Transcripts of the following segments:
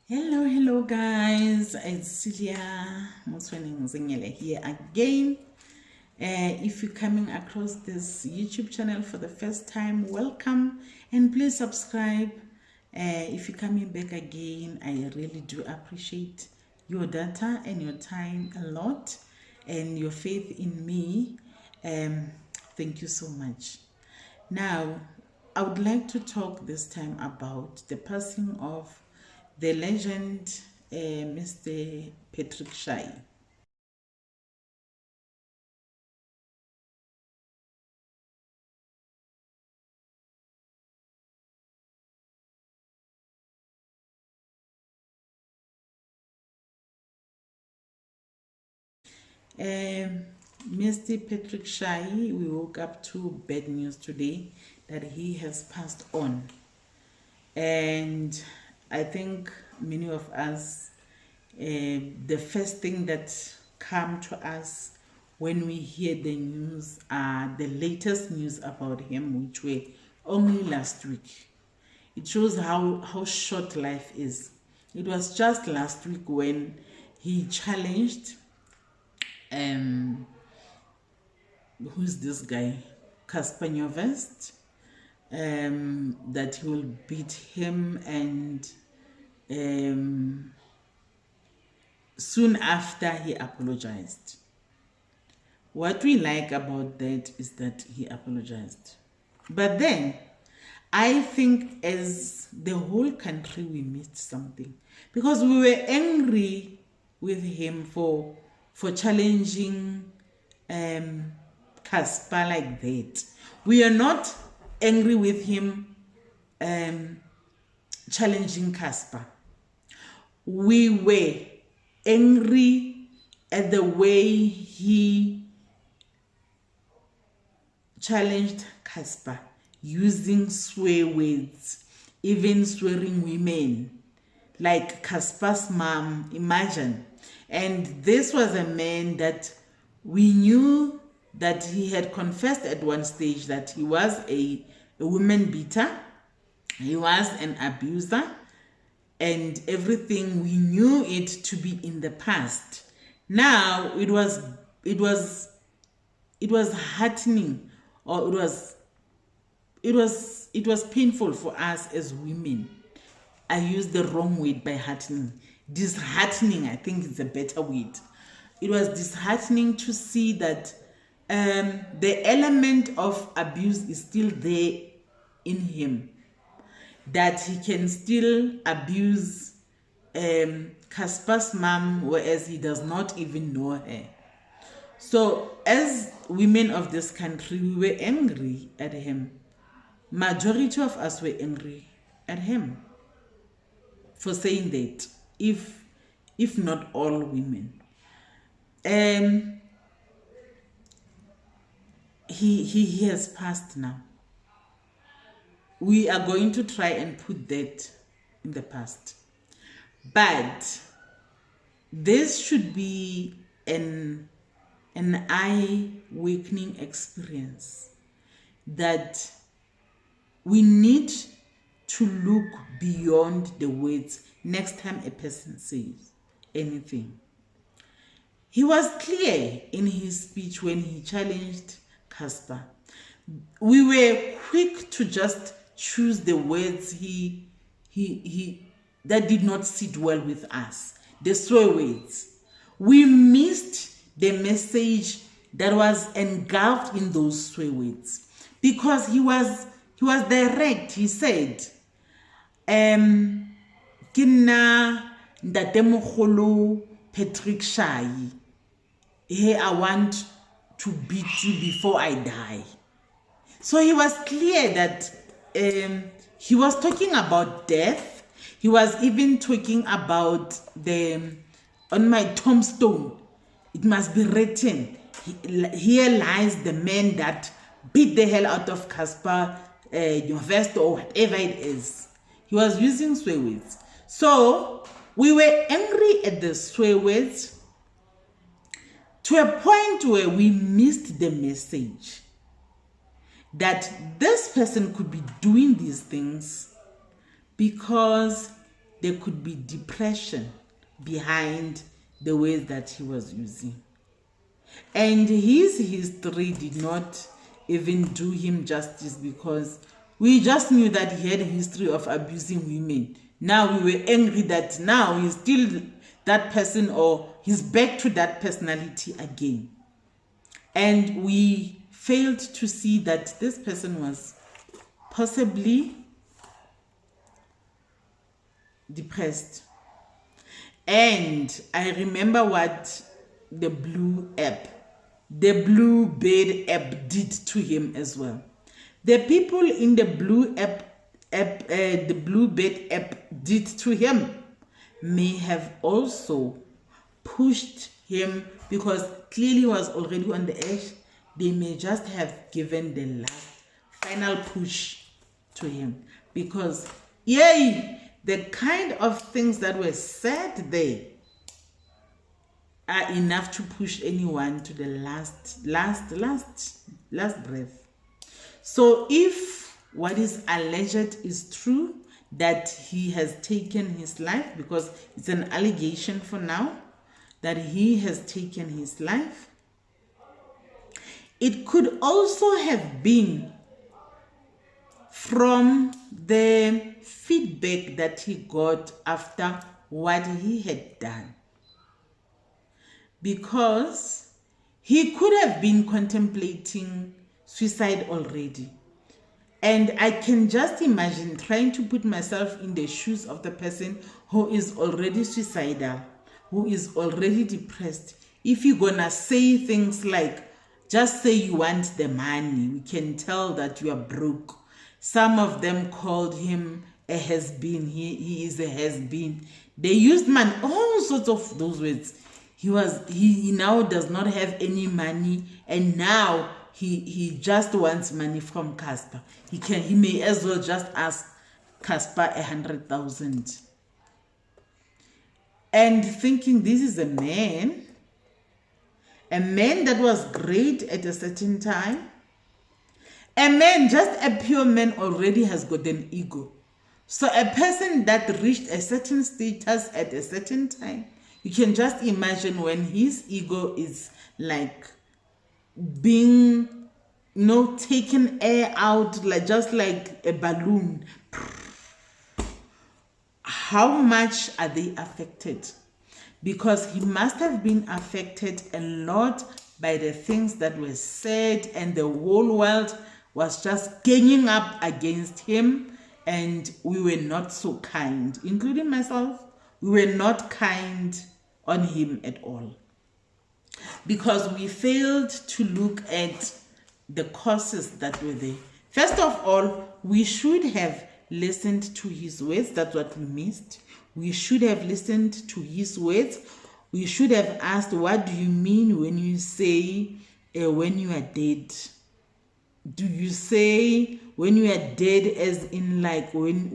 Hello guys, it's Celia Muswening here again. If you're coming across this YouTube channel for the first time, welcome and please subscribe. If you're coming back again, I really do appreciate your data and your time a lot and your faith in me. Thank you so much. Now, I would like to talk this time about the passing of the legend Mr. Patrick Shai. Mr. Patrick Shai, we woke up to bad news today that he has passed on. And I think many of us, the first thing that come to us when we hear the news are the latest news about him, which were only last week. It shows how short life is. It was just last week when he challenged who's this guy, Casper Nyovest, that he will beat him, and soon after he apologized. What we like about that is that he apologized. But then I think as the whole country we missed something, because we were angry with him for challenging Casper like that. We are not angry with him challenging Casper. We were angry at the way he challenged Casper, using swear words, even swearing women, like Casper's mom, imagine. And this was a man that we knew that he had confessed at one stage that he was a woman beater, he was an abuser, and everything. We knew it to be in the past. Now it was heartening, or it was painful for us as women. I used the wrong word by heartening. Disheartening, I think, is a better word. It was disheartening to see that the element of abuse is still there in him, that he can still abuse Casper's mom, whereas he does not even know her. So as women of this country, we were angry at him. Majority of us were angry at him for saying that, if not all women. He has passed now. We are going to try and put that in the past. But this should be an eye-awakening experience, that we need to look beyond the words next time a person says anything. He was clear in his speech when he challenged Casper. We were quick to just choose the words he that did not sit well with us, the swear words. We missed the message that was engulfed in those swear words, because he was direct. He said, Kina Ndatemogolo Patrick Shai, hey, I want to beat you before I die. So he was clear that he was talking about death. He was even talking about on my tombstone, it must be written, here lies the man that beat the hell out of Casper Nyovest, or whatever it is. He was using swear words. So we were angry at the swear words to a point where we missed the message that this person could be doing these things because there could be depression behind the words that he was using. And his history did not even do him justice, because we just knew that he had a history of abusing women. Now we were angry that now he's still that person, or he's back to that personality again. And we failed to see that this person was possibly depressed. And I remember what the Blue Bed app did to him as well. The people in the the Blue Bed app did to him may have also pushed him, because clearly he was already on the edge. They may just have given the last final push to him, because yay, the kind of things that were said there are enough to push anyone to the last breath. So if what is alleged is true, that he has taken his life, because it's an allegation for now that he has taken his life, it could also have been from the feedback that he got after what he had done, because he could have been contemplating suicide already. And I can just imagine trying to put myself in the shoes of the person who is already suicidal, who is already depressed. If you're gonna say things like, just say you want the money, we can tell that you are broke. Some of them called him a has-been. He is a has-been. They used man, all sorts of those words. He now does not have any money, and now he just wants money from Casper. He may as well just ask Casper 100,000. And thinking this is a man that was great at a certain time. A man, just a pure man, already has got an ego. So a person that reached a certain status at a certain time, you can just imagine when his ego is like being, taken air out, like just like a balloon. How much are they affected? Because he must have been affected a lot by the things that were said, and the whole world was just ganging up against him, and we were not so kind, including myself. We were not kind on him at all, because we failed to look at the causes that were there. First of all, we should have listened to his words. That's what we missed. We should have listened to his words. We should have asked, what do you mean when you say when you are dead? Do you say when you are dead as in like when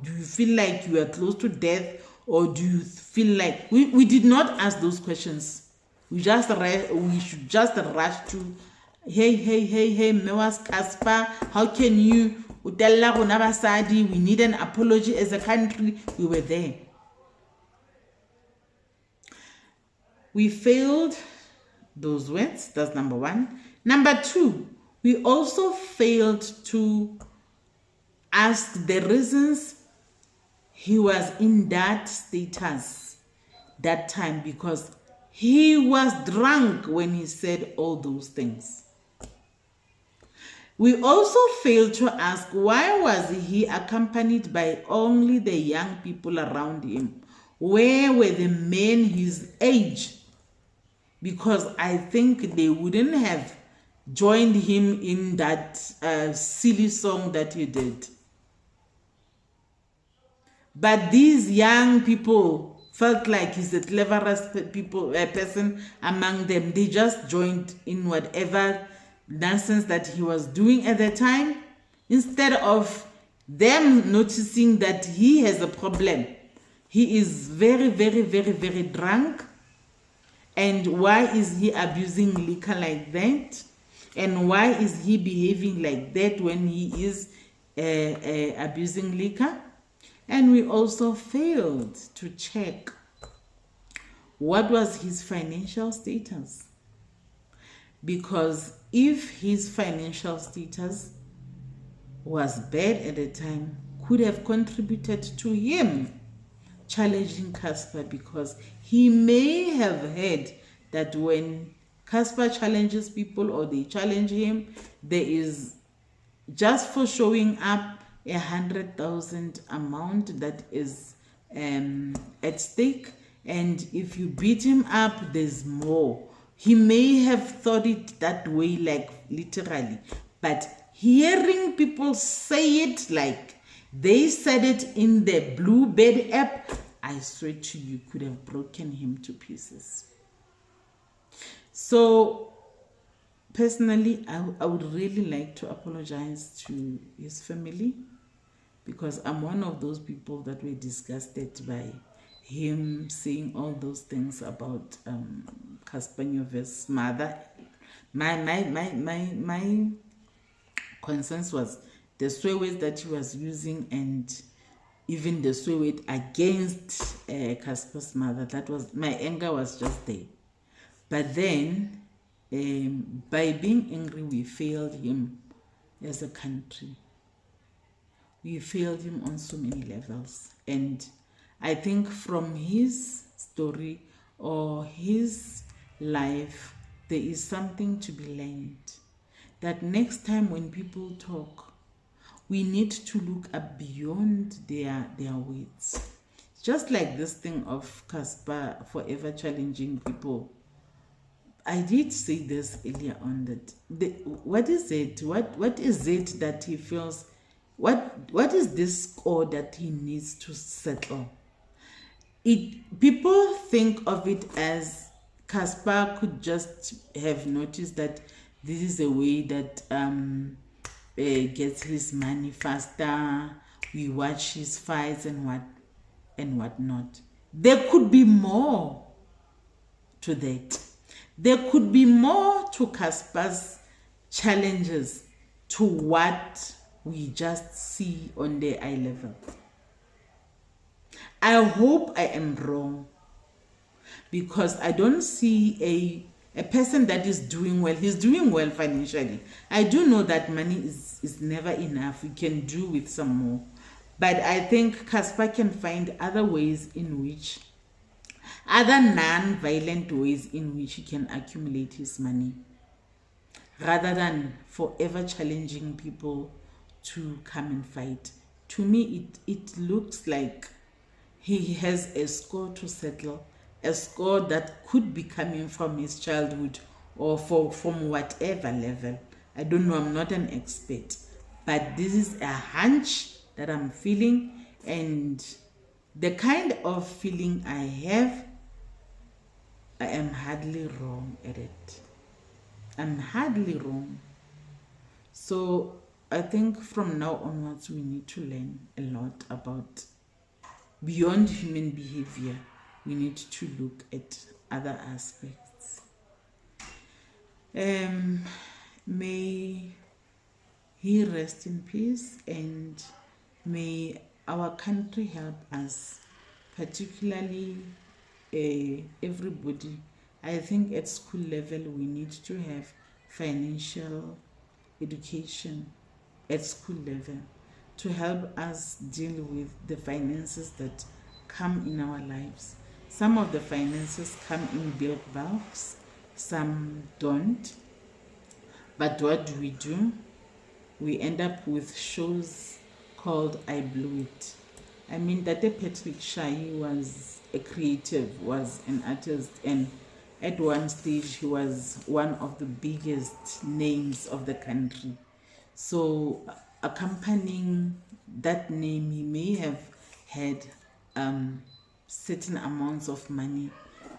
do you feel like you are close to death, or do you feel like we did not ask those questions? We should just rush to hey Mewas Casper, how can you utella rona basadi, we need an apology as a country. We were there. We failed those words. That's number one. Number two, we also failed to ask the reasons he was in that status that time, because he was drunk when he said all those things. We also failed to ask, why was he accompanied by only the young people around him? Where were the men his age? Because I think they wouldn't have joined him in that silly song that he did. But these young people felt like he's the cleverest person among them. They just joined in whatever nonsense that he was doing at the time, instead of them noticing that he has a problem. He is very, very, very, very drunk. And why is he abusing liquor like that? And why is he behaving like that when he is abusing liquor? And we also failed to check what was his financial status. Because if his financial status was bad at the time, could have contributed to him challenging Casper, because he may have heard that when Casper challenges people or they challenge him, there is, just for showing up, 100,000 amount that is at stake, and if you beat him up, there's more. He may have thought it that way, like literally, but hearing people say it like they said it in the Bluebird app, I swear to you, could have broken him to pieces. So personally, I would really like to apologize to his family, because I'm one of those people that were disgusted by him saying all those things about Casper Nyovest's mother. My concerns was the swear words that he was using, and even the swear word against Casper's mother. That was, my anger was just there. But then, by being angry, we failed him as a country. We failed him on so many levels. And I think from his story or his life, there is something to be learned. That next time when people talk, we need to look up beyond their words. Just like this thing of Casper forever challenging people. I did say this earlier on, that what is it? What is it that he feels? What is this score that he needs to settle? People think of it as Casper could just have noticed that this is a way that gets his money faster. We watch his fights and whatnot. There could be more to that. There could be more to Casper's challenges to what we just see on the eye level. I hope I am wrong, because I don't see a person that is doing well. He's doing well financially. I do know that money is never enough. We can do with some more. But I think Casper can find other ways in which, other non-violent ways in which he can accumulate his money, rather than forever challenging people to come and fight. To me, it looks like he has a score to settle, a score that could be coming from his childhood or from whatever level. I don't know, I'm not an expert, but this is a hunch that I'm feeling, and the kind of feeling I have, I am hardly wrong at it. I'm hardly wrong. So I think from now onwards, we need to learn a lot about beyond human behavior. We need to look at other aspects. May he rest in peace, and may our country help us, particularly everybody. I think at school level we need to have financial education at school level to help us deal with the finances that come in our lives. Some of the finances come in bulk bulks, some don't. But what do? We end up with shows called I Blew It. I mean, that Patrick Shai was a creative, was an artist, and at one stage he was one of the biggest names of the country. So accompanying that name, he may have had certain amounts of money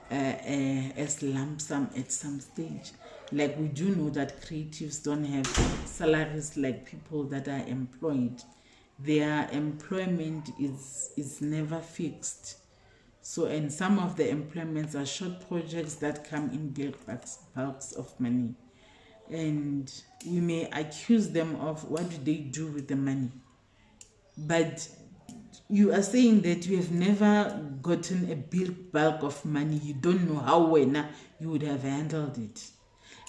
as lump sum at some stage. Like, we do know that creatives don't have salaries like people that are employed. Their employment is never fixed. So, and some of the employments are short projects that come in bulks of money. And we may accuse them of what do they do with the money. But you are saying that you have never gotten a big bulk of money. You don't know how well you would have handled it.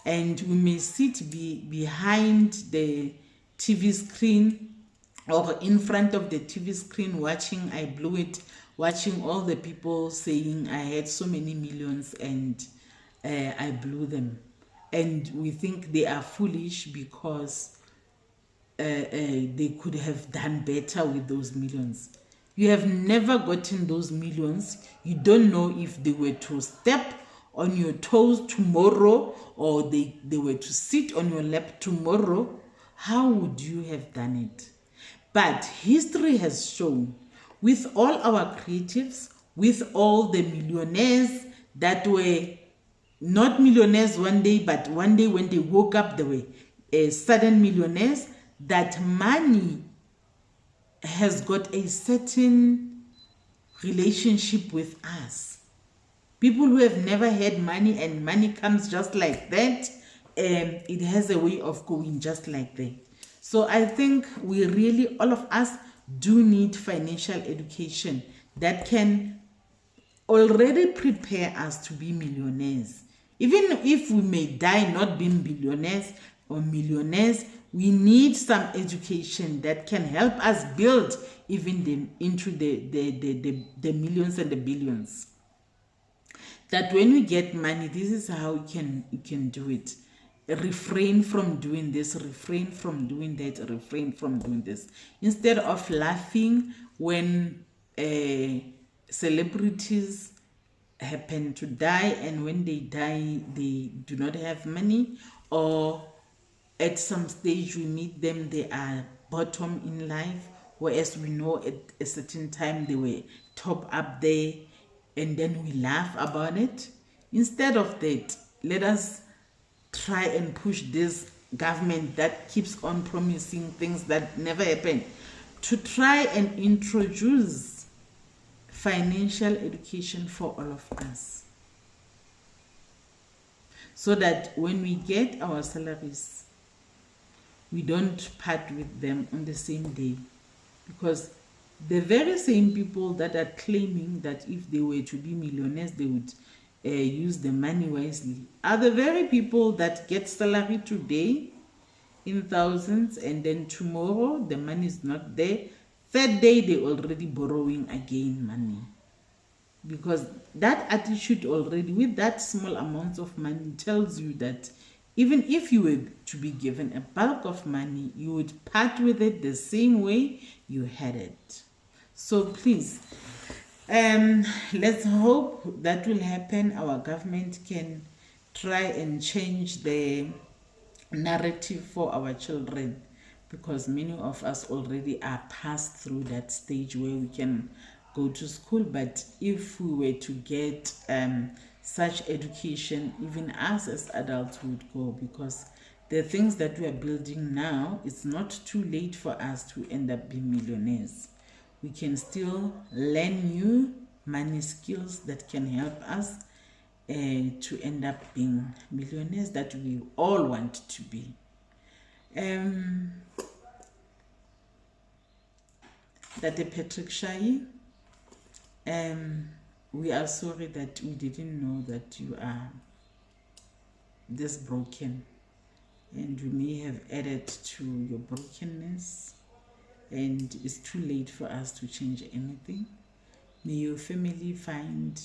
And we may sit behind the TV screen or in front of the TV screen watching I blew it, watching all the people saying I had so many millions and I blew them. And we think they are foolish because they could have done better with those millions. You have never gotten those millions. You don't know if they were to step on your toes tomorrow or they were to sit on your lap tomorrow. How would you have done it? But history has shown, with all our creatives, with all the millionaires that were not millionaires one day, but one day when they woke up, they were sudden millionaires, that money has got a certain relationship with us. People who have never had money and money comes just like that, it has a way of going just like that. So I think we really, all of us do need financial education that can already prepare us to be millionaires. Even if we may die not being billionaires or millionaires, we need some education that can help us build even into the millions and the billions. That when we get money, this is how you can do it. Refrain from doing this, refrain from doing that, refrain from doing this. Instead of laughing when celebrities happen to die, and when they die they do not have money, or at some stage we meet them, they are bottom in life, whereas we know at a certain time they were top up there, and then we laugh about it. Instead of that, let us try and push this government that keeps on promising things that never happen to try and introduce financial education for all of us, so that when we get our salaries, we don't part with them on the same day. Because the very same people that are claiming that if they were to be millionaires, they would use the money wisely, are the very people that get salary today in thousands, and then tomorrow the money is not there. Third day they're already borrowing again money. Because that attitude already, with that small amount of money, tells you that even if you were to be given a bulk of money, you would part with it the same way you had it. So please, let's hope that will happen. Our government can try and change the narrative for our children, because many of us already are passed through that stage where we can go to school. But if we were to get such education, even us as adults would go, because the things that we are building now, it's not too late for us to end up being millionaires. We can still learn new money skills that can help us to end up being millionaires that we all want to be. That Patrick Shai, we are sorry that we didn't know that you are this broken, and we may have added to your brokenness, and it's too late for us to change anything. May your family find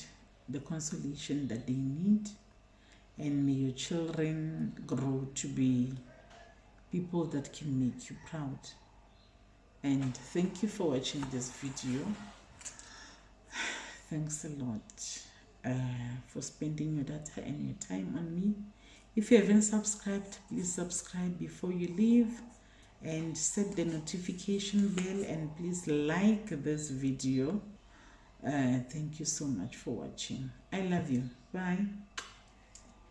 the consolation that they need, and may your children grow to be people that can make you proud. And thank you for watching this video. Thanks a lot for spending your data and your time on me. If you haven't subscribed, please subscribe before you leave, and set the notification bell, and please like this video. Thank you so much for watching. I love you. Bye.